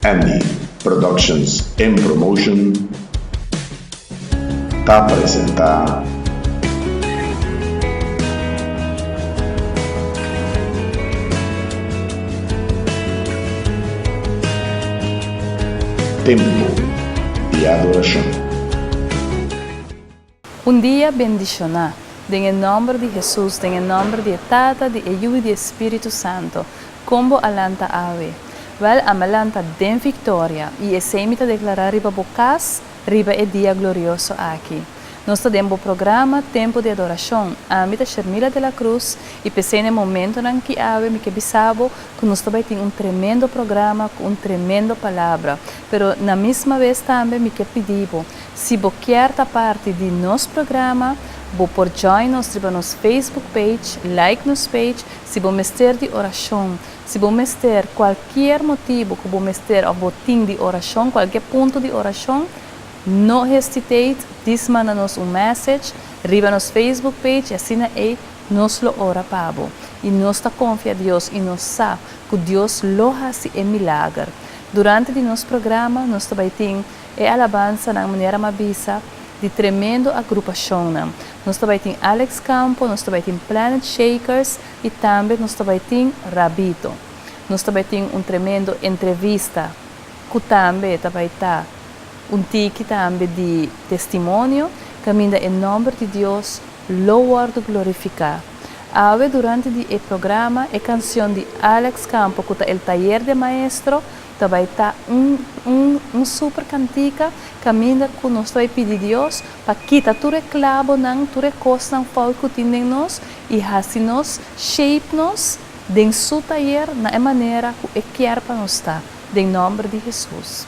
Andy Productions and Promotion está presenta Tempo de Adoración. Un día bendicionar, en el nombre de Jesús, en el nombre de Tata, de Hijo y de Espíritu Santo, como alanta ave. Vel amalanta den victoria e semita declarar riba bocas, riba é dia glorioso aqui. Nós temos o programa Tempo de Adoração, a mita Shermila de la Cruz, e pensei no momento em que ave me que bisabo, que nós também tem tremendo programa, com tremendo palavra. Pero na mesma vez também me que pedivo, se você quer parte de nosso programa, vou por join nos Facebook page, like nos page, se vou mestre de oração, se vou mestre qualquer motivo que vou mestre ou botim de oração, qualquer ponto de oração, não hesitate, manda-nos message, riba nos Facebook page, assim aí nós lo ora pabo. E nós está confia em Deus e nós sabe que Deus lo hace em milagre. Durante o nosso programa, nós também temos alabança na maneira mabisa, de tremendo agrupação. Nós também temos Alex Campo, nós também temos Planet Shakers e também nós também temos Rabito. Nós também temos tremendo entrevista que também está tique também de testemunho, caminha em nome de Deus, louvado glorificar. Ave durante o programa a canção de Alex Campo, que é o taller de maestro, também está super cantica, caminha que nós vai pedir a Deus para quitar todo reclamo, todo coisa não falta que tem nós e assim nós shape nós de seu taller na maneira que quer para nós estar, em nome de Jesus.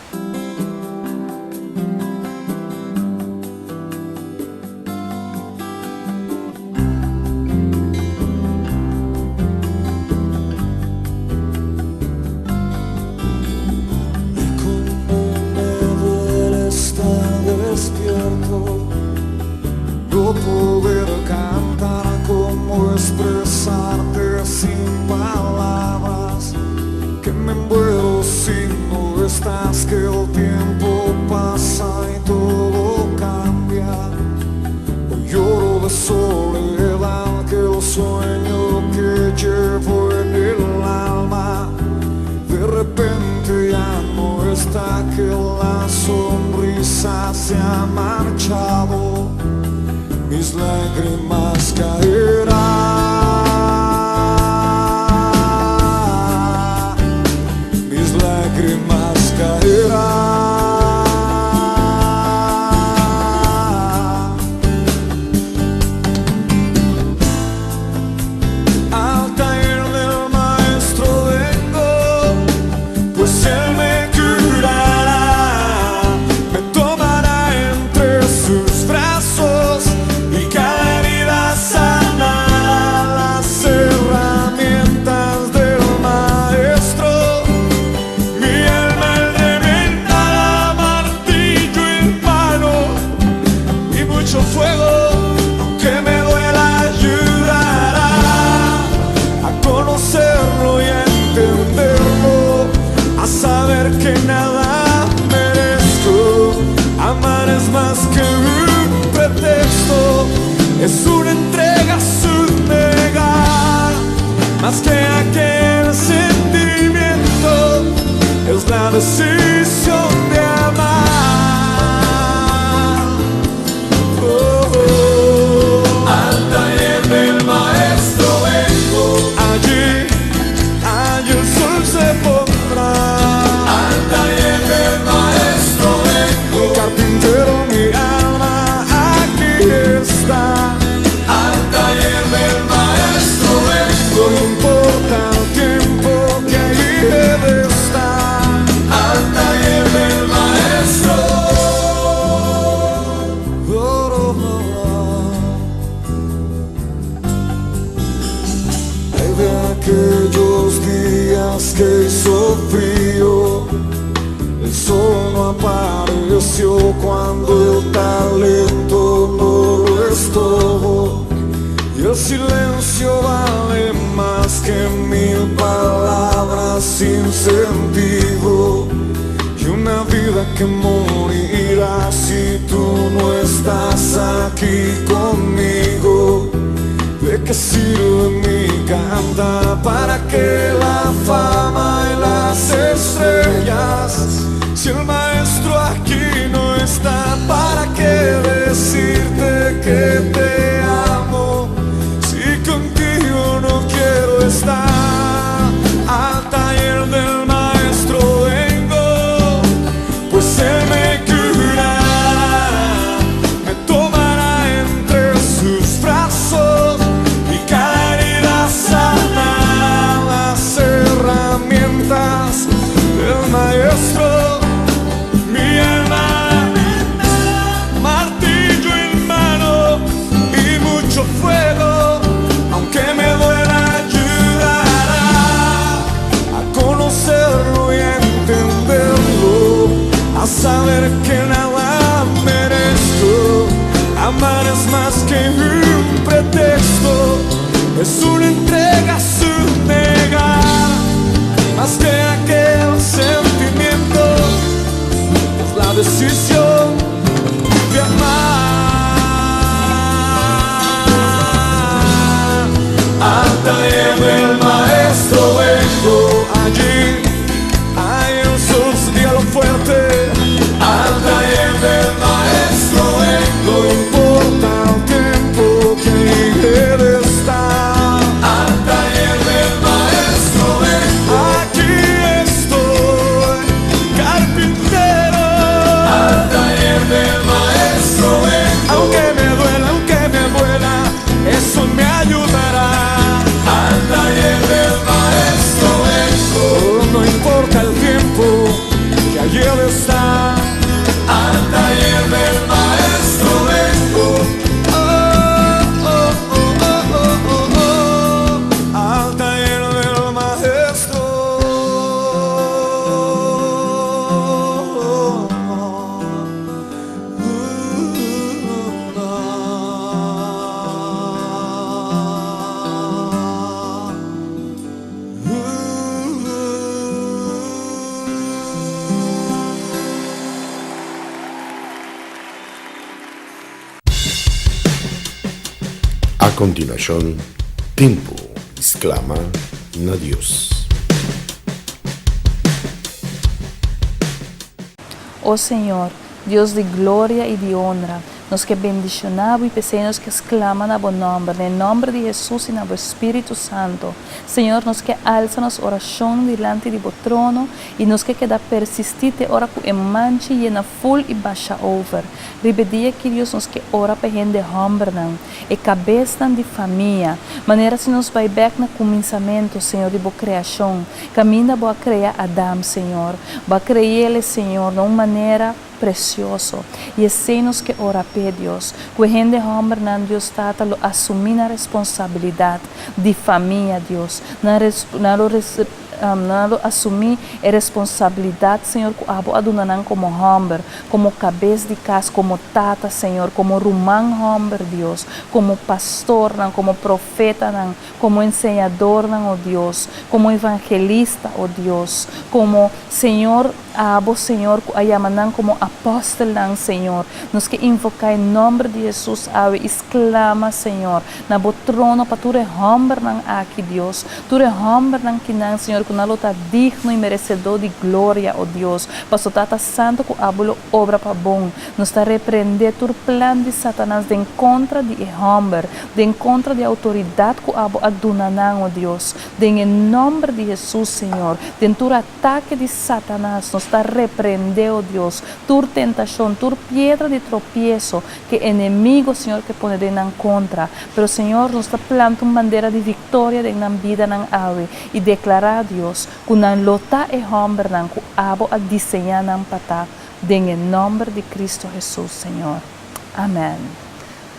Cuando el talento no lo es todo y el silencio vale más que mil palabras sin sentido. que morirá si tú no estás aquí conmigo. ¿De qué sirve mi cantar? ¿Para qué la fama y las estrellas? Si el maestro aquí no está, ¿para qué decirte que te amo? Si contigo no quiero estar. Al taller del maestro vengo, pues él me curará, me tomará entre sus brazos y cada herida sanará. Las herramientas del maestro, mi alma, martillo en mano y mucho fuego, aunque me duela, ayudará a conocerlo y a entenderlo, a saber que nada merezco. Amar es más que un pretexto, es una entrega, es un negar, más que aquel sentimiento, es la decisión de amar. Al taller del maestro vengo, allí hay un sol, dígalo fuerte. Al taller del maestro vengo, no importa el tiempo que llegue de estar. Al taller del maestro vengo, aquí estoy, carpintero. Al taller del maestro vengo, aunque me duela, eso me ayudará. Al taller del maestro vengo, no importa el tiempo que allí él está. Al taller del maestro vengo, oh, oh, oh, oh, oh, oh, oh. Al taller del maestro. A continuación, tiempo exclama na Dios. Oh Senhor, Deus de glória e de honra, nos que bendicionamos e pequenos que exclaman a bom nome, em nome de Jesus e na Espírito Santo. Senhor, nos que alça nos oração delante de bo trono e nos que queda persistite ora com emanche e na full e baixa over. Ribedia que Deus nos que ora para gente hombernan e cabeça de família. Maneira se nos vai back na começamento, Senhor, de boa criação. Caminha boa criar Adão, Senhor. Boa criar ele, Senhor, de uma maneira precioso. E assim nos que ora para Deus. Que a gente hombernan, Deus tata lo assumir a responsabilidade de família, Deus. Nalo assumir a responsabilidade, Senhor, que abo adunanan como homem, como cabeça de casa, como tata, Senhor, como rumán homem, Deus, como pastor, como profeta, como ensinador, oh Deus, como evangelista, oh Deus, como Senhor, abo, Senhor, que ayamanan como apóstolo, Senhor, nos que invocar em nome de Jesus, ave, exclama, Senhor, na bo trono para tu homem aqui, Deus, tu homem que não, Senhor, que não está digno e merecedor de glória, oh Deus. Pastor Tata Santo, que abulo obra para bom. Nos está repreender todo plano de Satanás de encontro de homem, de encontro de autoridade que abo adunanan, oh Deus. De em nome de Jesus, Senhor, de todo ataque de Satanás, nos está repreender, oh Deus. Toda tentação, toda pedra de tropieço que inimigo, Senhor, que pone de en contra. Pero, Senhor, nos está plantando uma bandeira de vitória de na vida ng ave e declarar, Deus, que não lota e homem não que abo a desenhar não pata, em nome de Cristo Jesus, Senhor. Amém.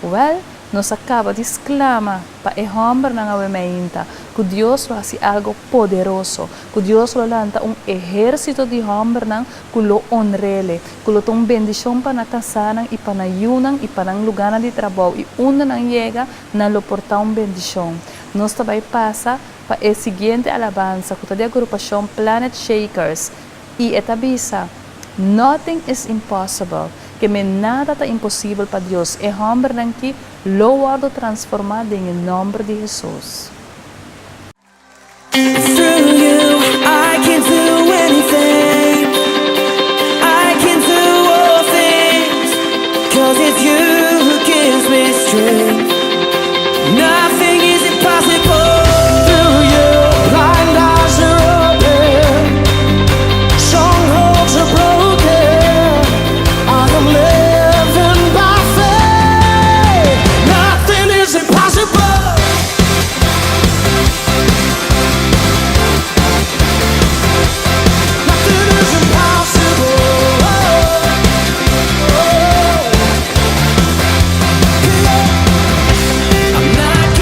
Well, nos acaba de exclamar para o homem não ave meinta que Deus vai fazer algo poderoso, que Deus vai lançar exército de homem não que lo honrele, que lo tem bendição para na casa e para na yunan e para na lugar de trabalho e onde não chega, não lo portar bendição. Nós também passa para a seguinte alabança, que é da agrupação Planet Shakers, e etabisa Nothing is impossible. Que me nada está impossível para Deus. É homem que louvado transformado em nome de Jesus. Through you, I can do anything. I can do all things. 'Cause it's you who gives me strength. Nothing is impossible. Through you, blind eyes are open, strongholds are broken. I am living by faith. Nothing is impossible. Nothing is impossible. I'm not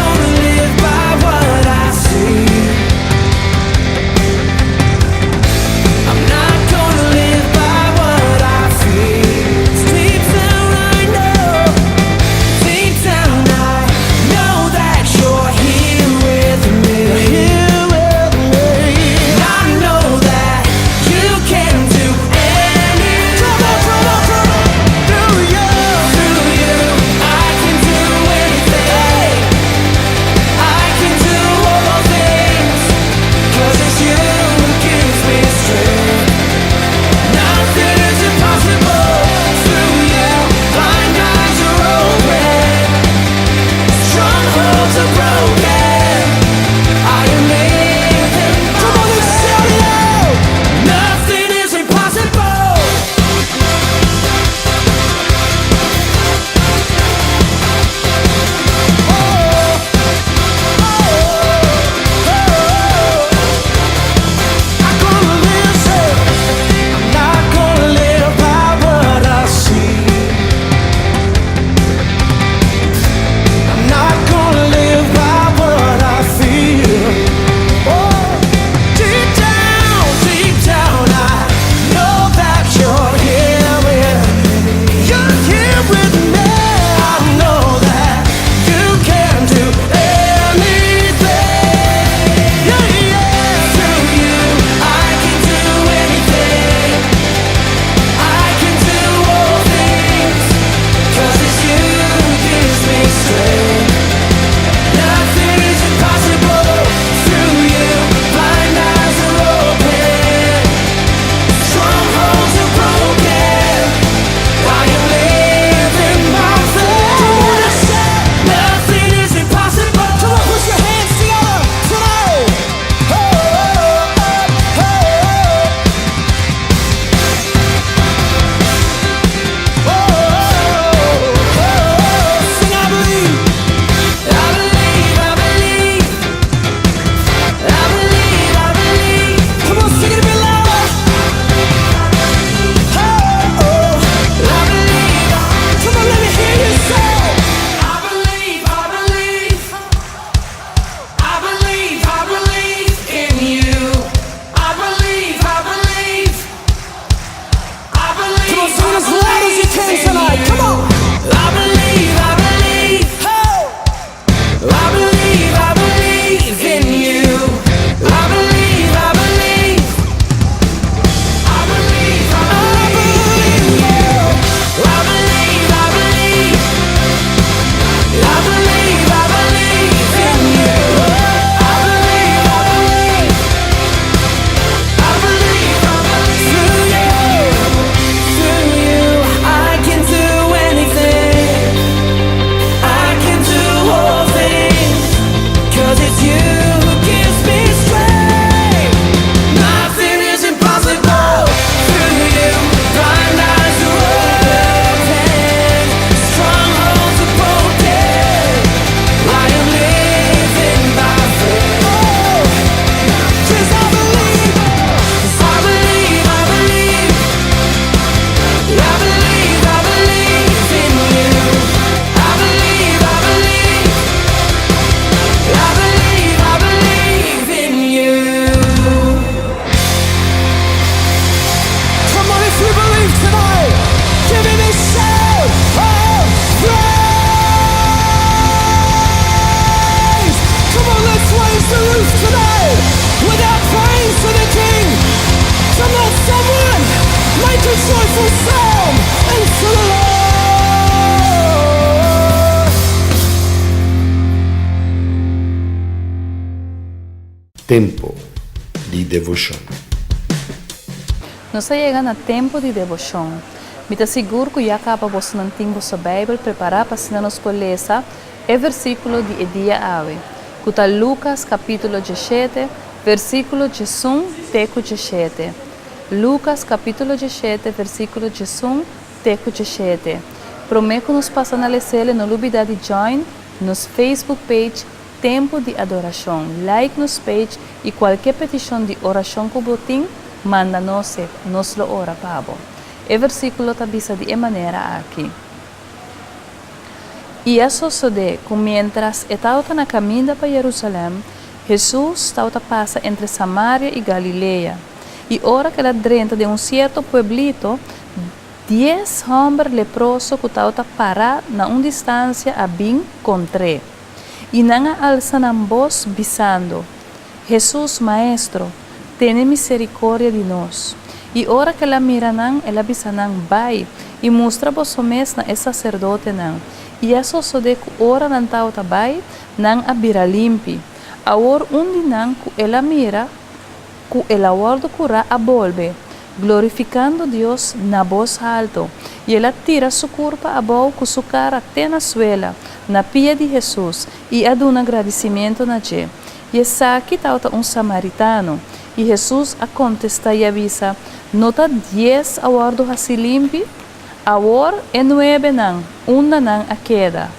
Tempo de devoção. Nós chegamos a tempo de devoção. Me te seguro que já acaba você não tem a Bíblia preparada para ensinar nos poleza o versículo de dia ave. Que está Lucas capítulo 17, versículo 1 teco 17. Lucas capítulo 17, versículo 1 teco 17. Prometo que nos passa na lecele no lubida de join nos Facebook page Tempo de Adoração. Like nos page e qualquer petição de oração que você tem, manda-nos, nos lo ora pabo. O versículo está bisa de maneira aqui. E isso sucede que mientras estava na caminho para Jerusalém, Jesus estava passa entre Samaria e Galileia. E ora que era dentro de certo pueblito, 10 homens leprosos que estavam parados na distância a bem contra. E não alçam voz bisando: Jesus, Maestro, tenha misericórdia de nós. E ora que ela miranang, ela bisanang vai e mostra vos mes na é sacerdote nang. E isso só de que ora não tao tabay nang abira limpi. Agora nang que ela mira, que ela guarda cura a volve, glorificando Deus na voz alto. E ela tira sua curva a boa com sua cara até na suela, na pia de Jesus, e aduna agradecimento na je. E essa aqui tao samaritano. E Jesus a contesta e avisa: nota 10 awardo hasi limpi, awar e 9 nang, una nang a queda.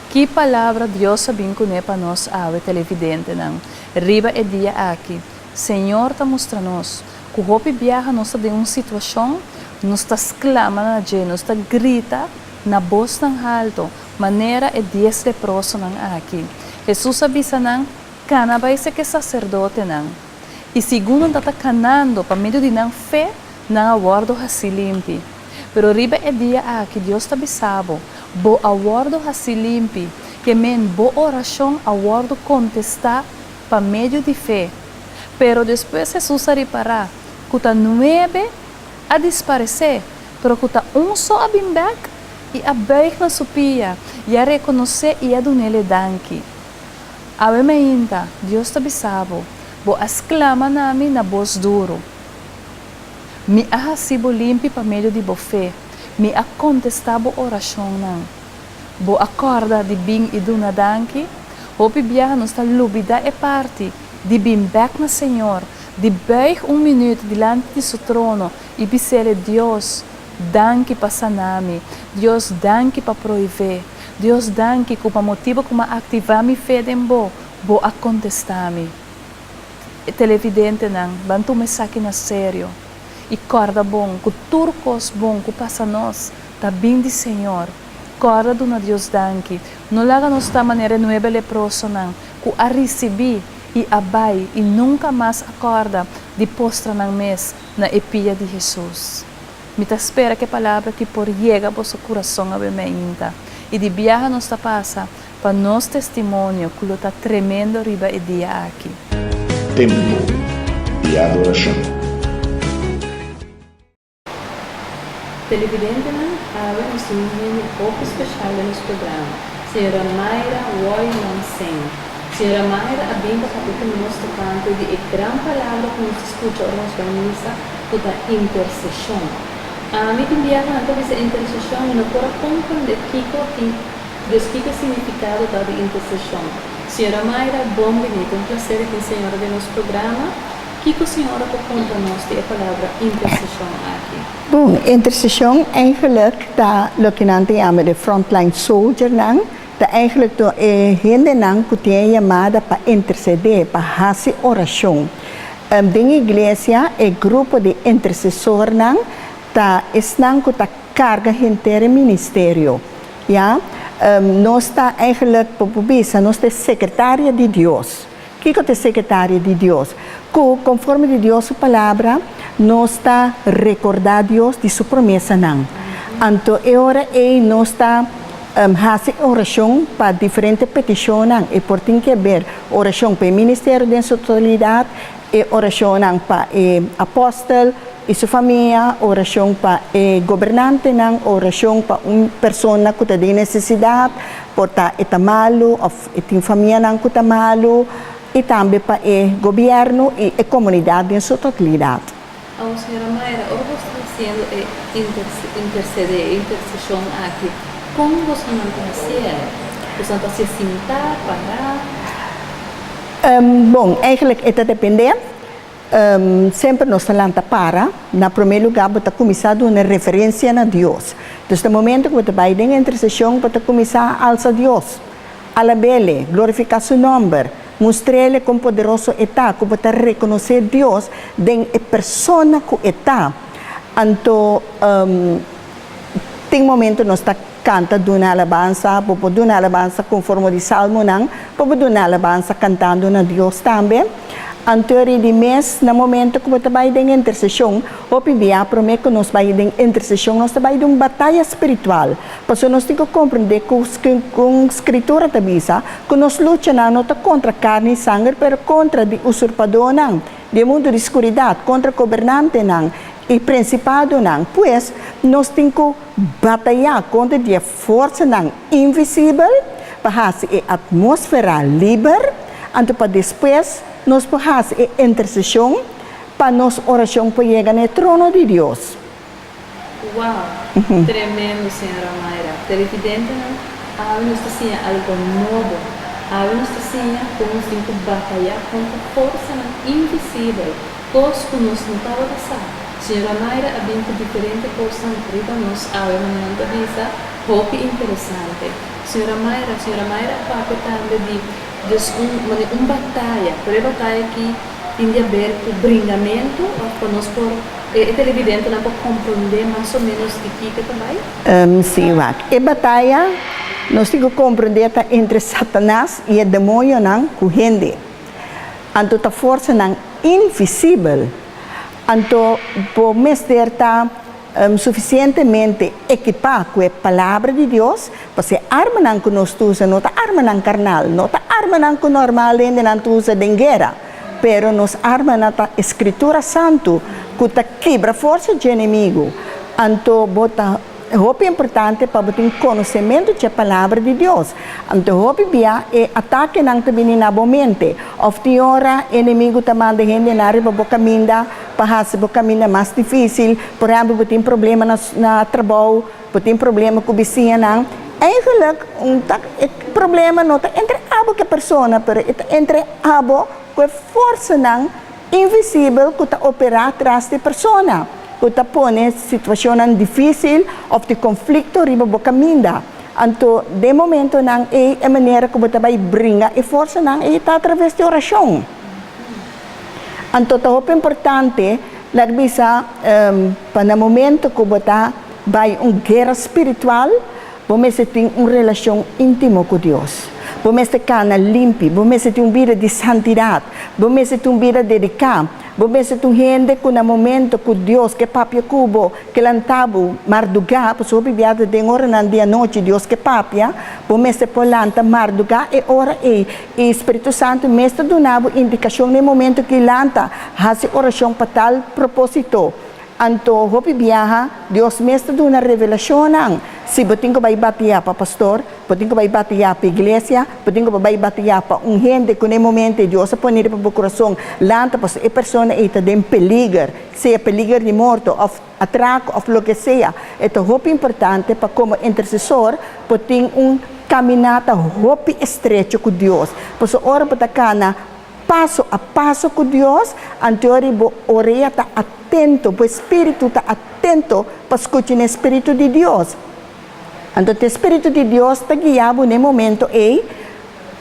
Que palavra Deus sabem que é para nós, ave televidente nang. Riba e dia aqui. Senhor ta mostra nós, que o hopi viaja nós de uma situação, nós ta exclama na je, nós ta grita na voz nang alto, maneira e 10 leproso nang aqui. Jesus avisa nang, kana vai ser que sacerdote nang. E segundo está canando para meio de nang fé, nang awardo hasi limpi. Pero riba e dia que Deus está bisabo, bo awardo hasi limpi, que men bo oração awardo contestar para meio de fé. Pero depois Jesus a reparar, que está 9 a desaparecer, pero que está só a vir back e a beig na supia, e a reconhecer e a donele danki. Ave meinta, Deus está bisabo, bo exclama nami na voz duro. Mi ahasibo limpi pa meio de bofé, mi a contestabo oração nang. Bo acorda de bing e duna danki, hopi biyaha nos ta lubida e parte, de bim back na Senhor, de beig minuto diante de seu trono e bisele Deus, danki pa sanami, Deus danki pa proiver. Deus danke que o motivo como ativar minha fé em bo a contestar-me. Televidente não, bantu me saque na sério. E corda bom, que turcos bom, que passa nós, tá bem de Senhor. Corda do na Deus danke. Não laga nos da maneira nueva leproso não, que a receber e abai e nunca mais acorda de postra na mês na epia de Jesus. Me ta espera que a palavra que por llega ao seu coração a bemeinta. E de viaja nos passa para nosso testemunho que está tremendo riba e dia aqui. Tempo de adoração. Televidente, agora nós temos um pouco especial no programa. Senhora Mayra Roy Lanseng. Senhora Mayra, a bimba para o nosso canto de grande palavra que nos escuta a nossa missa, que é intercessão. A mim enviava na essa intercessão e não pode compreender que significado da intercessão. Senhora Mayra, bom bonito, um prazer ter a senhora de nosso programa. Que a senhora pode contar-nos a palavra intercessão aqui? Bom, intercessão eigenlijk da lo que nós chamamos de frontline soldier nang, da eigenlijk gente nang que tem chamada para interceder, para fazer oração. Dentro da igreja é grupo de intercessor nang, ta isnang ko ta carga inteiro ministério, ja? Nós está eigenlijk popubisa, nós é secretária de Deus. Que é secretária de Deus? Conforme de Deus sua palavra, nós está recordar Deus de sua promessa não. Então, agora nós está fazer oração para diferentes petições não. E por tem que ver oração para o ministério de sua totalidade, e oração não para o apóstolo e sua família, oração para o governante, oração para uma pessoa que tem necessidade, por estar malo, ou tem família que está malo, e também para o governo e a comunidade em sua totalidade. Senhora Mayra, o que está haciendo intercessão aqui? Como você não está fazendo? Você não está se sentar, parar? Bom, eigenlijk está dependendo. Sempre nós falamos para, na primeiro lugar, para começar a dar uma referência a Deus. Então, no momento que você vai em intercessão, para começar a alçar Deus. Alabele, glorificar seu nome, mostrar-lhe como poderoso está, como para reconhecer Deus de a pessoa que está. Então, tem momento nós está canta de uma alabança, para de uma alabança conforme o Salmo, para de uma alabança cantando a Deus também. Anterior de mês, no momento que você vai em intercessão, o PBA promete que nós vamos em intercessão, nós vamos em uma batalha espiritual. Porque nós temos que compreender que a escritura também diz que nós lutamos não contra carne e sangue, mas contra o usurpador, o mundo de escuridade, contra o governante e principado. Pois, nós temos que batalhar contra a força invisível, para fazer a atmosfera livre, então para depois, nós podemos fazer intercessão para nossa oração para chegar no trono de Deus. Uau! Tremendo, senhora Mayra. Televidente, nós temos algo novo. Nós temos como cinco batalhar contra a força invisível. Coisas que nós não estávamos passando. Senhora Mayra, há bem diferente coisas para nós. Não está pouco interessante. Senhora Mayra, papai também uma batalha, por batalha que tem a ver com o bringamento, para nós é televidente não pode compreender mais ou menos de que vai? Sim, a batalha nós temos que compreender entre Satanás e o demônio com gente. Então a força invisível, então por mestre suficientemente equipado com a palavra de Deus, porque a arma que nós usamos não é arma carnal, não é arma que normal não usa em guerra, mas nós arma na escritura santo que quebra a força do inimigo. Então, é importante para ter conhecimento da palavra de Deus. Então, é ataque não também na mente. Of the hora, inimigo também de gente na riba bocaminda, para fazer o caminho mais difícil, por exemplo, tem problema na trabalho, tem problema com o vizinho, eigenlijk problema não é entre abo que a pessoa, mas entre abo com a força invisível que está operar atrás da pessoa, que está põe situação difícil ou de conflito riba boca minda. Então, de momento é a maneira que você vai brincar a força está através de oração. Então, é importante, para o momento que você vai uma guerra espiritual, você tem uma relação íntima com Deus. Você cana limpo, você tem uma vida de santidade, você tem uma vida dedicada, você tem gente que no momento que Deus, que papia cubo, que lantabo, marduga, porque o bibiado de hora na dia noite, Deus que papia, você pode lantar marduga e ora e Espírito Santo mestre do nabo indicação no momento que lanta, faz oração para tal propósito. Então, hopi biyaha, Deus mestre de uma revelação. Se você vai bater para pastor, você vai bater para a igreja, você vai bater para um gente que no momento Deus põe para o coração, lanta para a pessoa está em peligro, seja peligro de morte, ou atraco, ou o que seja. Então, é importante para como intercessor, para ter caminhada hopi estreito com Deus. Por isso, ora para cana passo a passo com Deus, anterior a orelha está atento, o espírito está atento para escutar o espírito de Deus. Então, o espírito de Deus está guiado no momento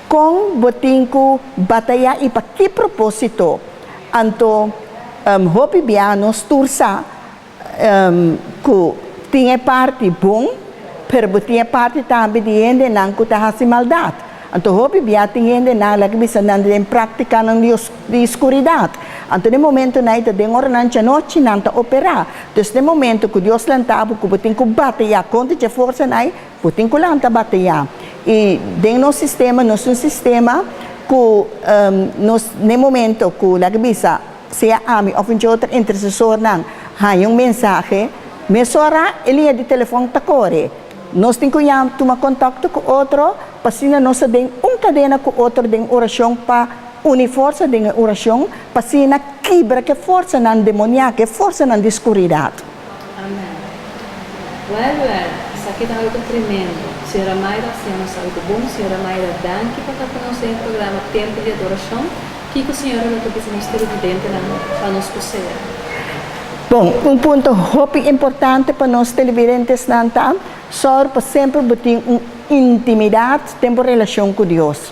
com botinho batalhar e para que propósito. Então, hopi bianos tursa que tinha parte bom, mas tinha parte também de gente não que está fazendo maldade. Então, hopi biating gente na lagi bisa em prática de escuridade. Então, no momento na ita den ora nancha noite nanta operar. Então, no momento que Deus lantava, que botin ko bateia contra a força nai, botin ko lanta bateia. E den no sistema que no momento que lagi bisa seja ami of um outro intercessor nang hay mensagem, mesora ele de telefone takore. Nós temos que tomar contato com outro, para nós ter uma cadena com outro de oração para une força de oração para se na quebra que força na demoníaca, que força na escuridão. Amém. Well, isso aqui é algo tremendo. Senhora Mayra, hacemos algo bom. Senhora Mayra, danke para conocer o programa Tempo de Adoração. Que a senhora não precisa nos televidente para nos possuir. Bom, ponto muito importante para nós televidentes nanta, só para sempre ter intimidade, tempo relação com Deus.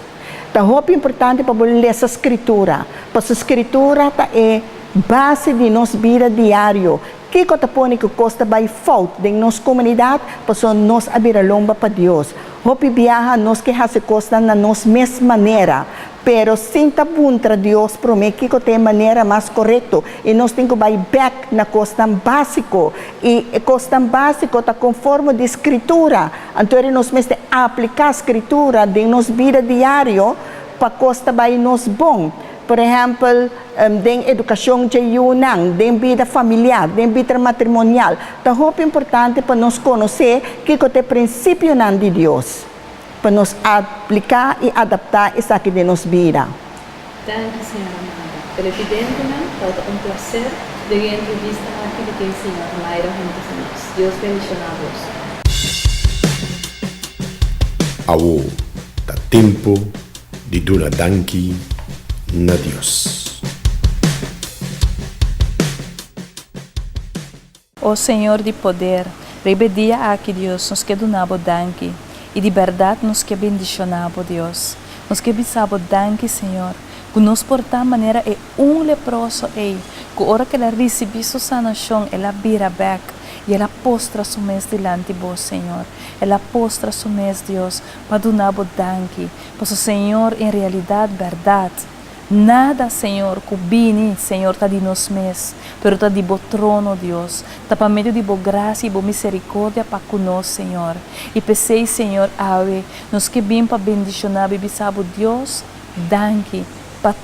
Tá muito importante para ler essa escritura, porque a escritura é base de nossa vida diária. Que coisa põe que costa by fault de nossa comunidade, para nós abrir a lomba para Deus. Hopi viaja nós que hace costa na nossa mesma maneira, pero sem tabuntra Deus promete que tem maneira mais correta e nós temos que ir back na costa básico e costa básico está conforme de escritura. Então nós mesmo aplicar a escritura de nossa vida diária para costa by nós bom. Por exemplo, den educação de yunang, den vida familiar, den vida matrimonial. É muito importante para nós conhecer que é o princípio de Deus, para nós aplicar e adaptar isso aqui de nossa vida. Danke, senhora Amanda. Televidente, é um prazer de entrevista aqui de quem senhora Mayra junto a nós. Deus abençoe-vos. Awo, da tempo de dura danki na Deus. O Senhor de poder, rebedia aqui Deus, nos que donabo danke, e de verdade nos que bendicionabo Deus. Nos que bisabo danke, Senhor, que nos porta maneira é leproso que hora que ela recebi sua sanação, ela vira back, e ela postra su mes delante vos, Senhor. Ela postra su mes, Deus, para donabo danke, pois o Senhor em realidade verdade. Nada, Senhor, cubini, Senhor, tá de nos mes, pero tá de bo trono, Deus, tá para meio de bo graça e bo misericórdia para conosco, Senhor. E pensei, Senhor, ave, nos que bem para bendicionar, bibisabo, Deus, danke, para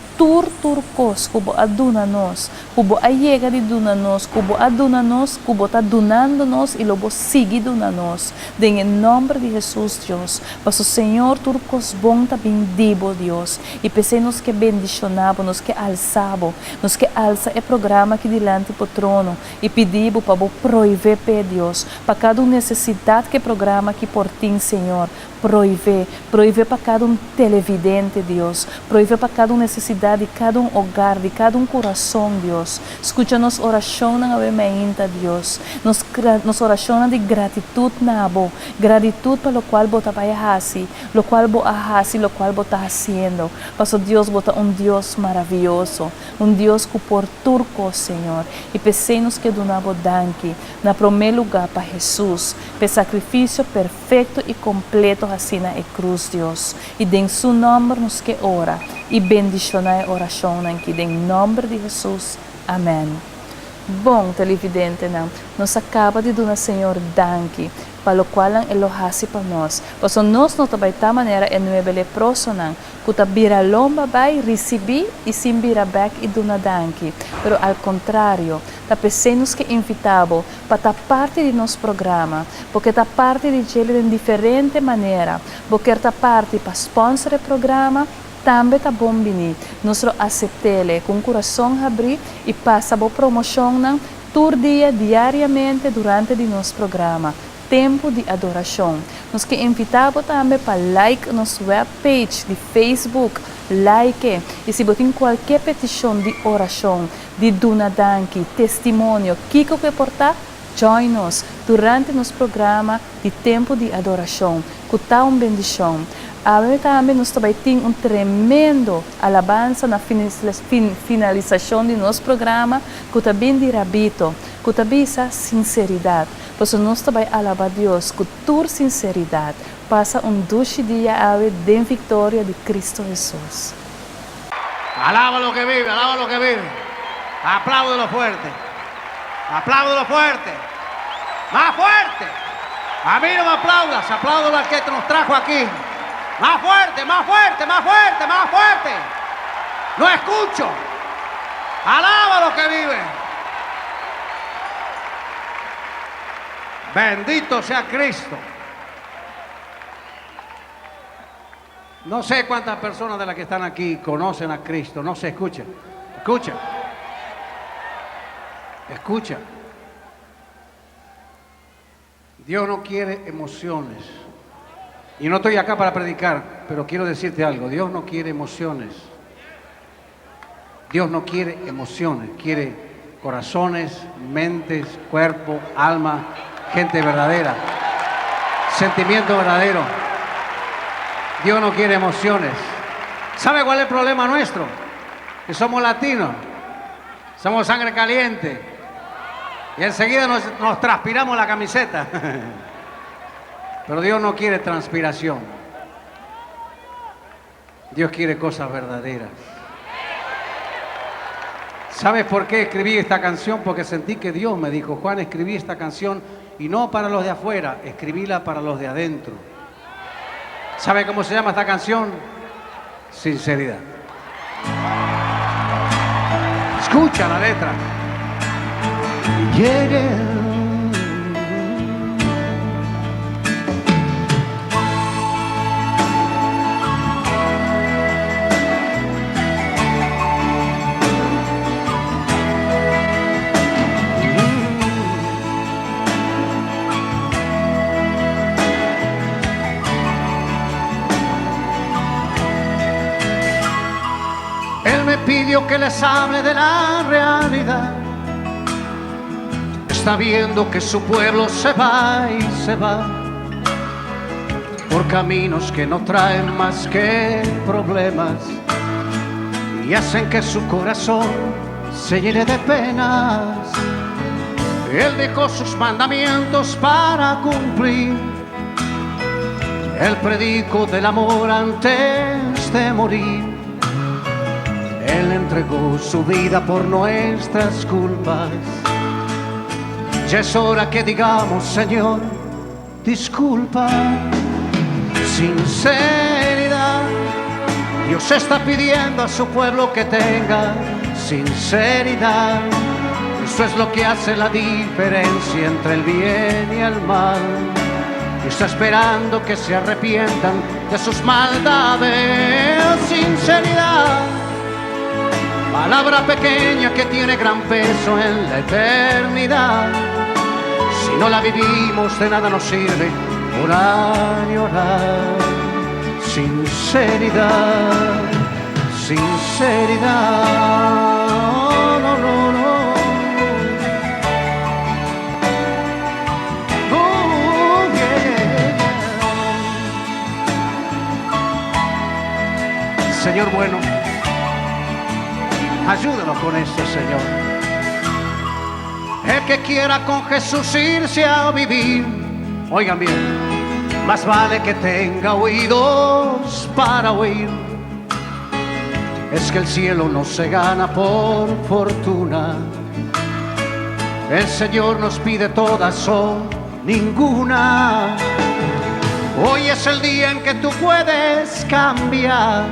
turcos, kubo aduna nos, kubo ayega de duna nos, kubo aduna nos, kubo tá donando nos e lobo sigue duna nos. Em nome de Jesus, Deus, para o Senhor turcos bom tá bendibo, Deus, e pensei nos que bendicionabo, nos que alçabo, nos que alça é programa aqui delante do trono e pedibo para proiver, Deus, para cada necessidade que programa aqui por ti, Senhor, proiver para cada televidente, Deus, proiver para cada necessidade de cada hogar, de cada coração, Deus. Escucha-nos oração na avementa, Deus. Nos oração de gratitude na abo, gratitude para o qual bota vai hasi, lo qual bo ahasi, lo qual bota haciendo. Paso Deus bota Deus maravilhoso, Deus que por turco, Senhor. E pensei-nos que donavo danke, na primeiro lugar para Jesus, para sacrifício perfeito e completo assim na cruz, Deus. E em seu nome nos que ora e bendicionai a oração aqui, em nome de Jesus. Amém. Bom, televidente, nos acaba de dar, Senhor, danke, para o qual ele hasi para nós. Pois nós não também da maneira é nueve leproso, que ta bira lomba vai receber e sim bira back e duna danke. Pero ao contrário, ta pensemos que invitabo para ta parte de nosso programa, porque ta parte de ele de diferente maneira, porque ta parte para sponsor o programa. Também tá bom venir, nós aceitele com coração abrir e passa a promoção todo dia, diariamente, durante o nosso programa. Tempo de adoração. Nós que invitamos também para like nossa webpage de Facebook, like. E se você tem qualquer petição de oração, de duna danke, testemunho, que portar, join nos durante nosso programa de tempo de adoração. Que tá uma bendição. Também nós também temos tremendo alabança na finalização de nosso programa, que também de rabito, que também essa sinceridade. Pois nós também alabar Deus com toda sinceridade. Passa doce dia de vitória de Cristo Jesus. Alaba lo que vive, alaba lo que vive. Apláudelo fuerte. Apláudelo fuerte. Más fuerte. A mí no me aplaudas, apláudelo al que nos trajo aquí. Más fuerte, más fuerte, más fuerte, más fuerte. No escucho. Alaba lo que vive. Bendito sea Cristo. No sé cuántas personas de las que están aquí conocen a Cristo. No sé, escucha. Escucha. Escucha. Dios no quiere emociones. Y no estoy acá para predicar, pero quiero decirte algo. Dios no quiere emociones. Dios no quiere emociones. Quiere corazones, mentes, cuerpo, alma, gente verdadera. Sentimiento verdadero. Dios no quiere emociones. ¿Sabe cuál es el problema nuestro? Que somos latinos. Somos sangre caliente. Y enseguida nos transpiramos la camiseta. Pero Dios no quiere transpiración. Dios quiere cosas verdaderas. ¿Sabes por qué escribí esta canción? Porque sentí que Dios me dijo: Juan, escribí esta canción y no para los de afuera, escribíla para los de adentro. ¿Sabe cómo se llama esta canción? Sinceridad. Escucha la letra. Él me pidió que les hable de la realidad. Está viendo que su pueblo se va y se va por caminos que no traen más que problemas y hacen que su corazón se llene de penas. Él dejó sus mandamientos para cumplir. Él predicó del amor antes de morir. Él entregó su vida por nuestras culpas. Ya es hora que digamos: Señor, disculpa. Sinceridad. Dios está pidiendo a su pueblo que tenga sinceridad. Eso es lo que hace la diferencia entre el bien y el mal. Y está esperando que se arrepientan de sus maldades. Sinceridad. Palabra pequeña que tiene gran peso en la eternidad. Si no la vivimos, de nada nos sirve orar y orar. Sinceridad, sinceridad. No, no, no. Oh, yeah. Señor bueno, ayúdanos con esto, Señor. El que quiera con Jesús irse a vivir, oigan bien, más vale que tenga oídos para oír. Es que el cielo no se gana por fortuna. El Señor nos pide todas o ninguna. Hoy es el día en que tú puedes cambiar.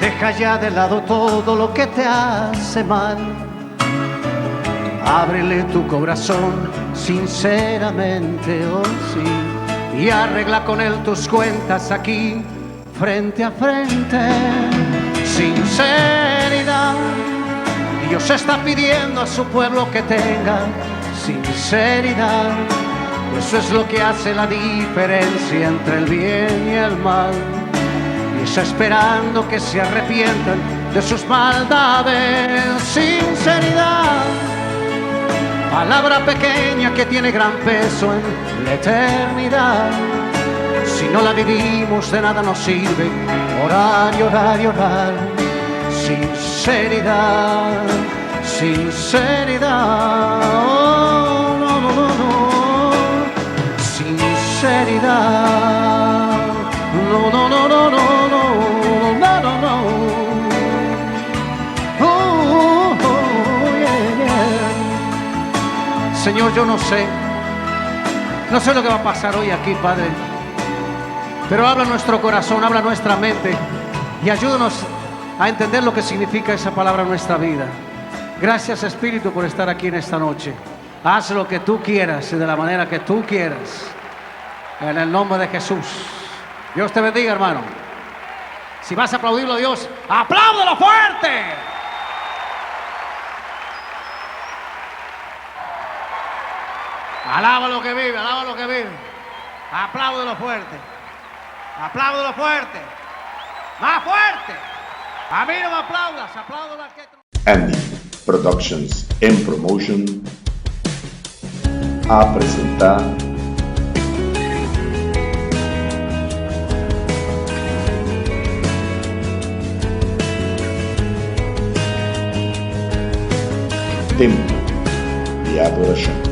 Deja ya de lado todo lo que te hace mal. Ábrele tu corazón sinceramente, oh sí, y arregla con él tus cuentas aquí, frente a frente. Sinceridad. Dios está pidiendo a su pueblo que tenga sinceridad. Eso es lo que hace la diferencia entre el bien y el mal. Y está esperando que se arrepientan de sus maldades. Sinceridad. Palabra pequeña que tiene gran peso en la eternidad. Si no la vivimos, de nada nos sirve orar y orar y orar. Sinceridad, sinceridad. Oh, no, no, no, no. Sinceridad. No, no, no, no, no, no, no, no, no. Oh, oh, yeah, yeah. Señor, yo no sé lo que va a pasar hoy aquí, Padre, pero habla nuestro corazón, habla nuestra mente y ayúdanos a entender lo que significa esa palabra en nuestra vida. Gracias, Espíritu, por estar aquí en esta noche. Haz lo que tú quieras y de la manera que tú quieras. En el nombre de Jesús. Dios te bendiga, hermano. Si vas a aplaudirlo a Dios, ¡apláudelo fuerte! Alaba lo que vive, alaba lo que vive. Apláudelo fuerte. Apláudelo fuerte. Más fuerte. A mí no me aplaudas, apláudelo al que... Andy Productions and Promotion a presentar Tempo de Adoração.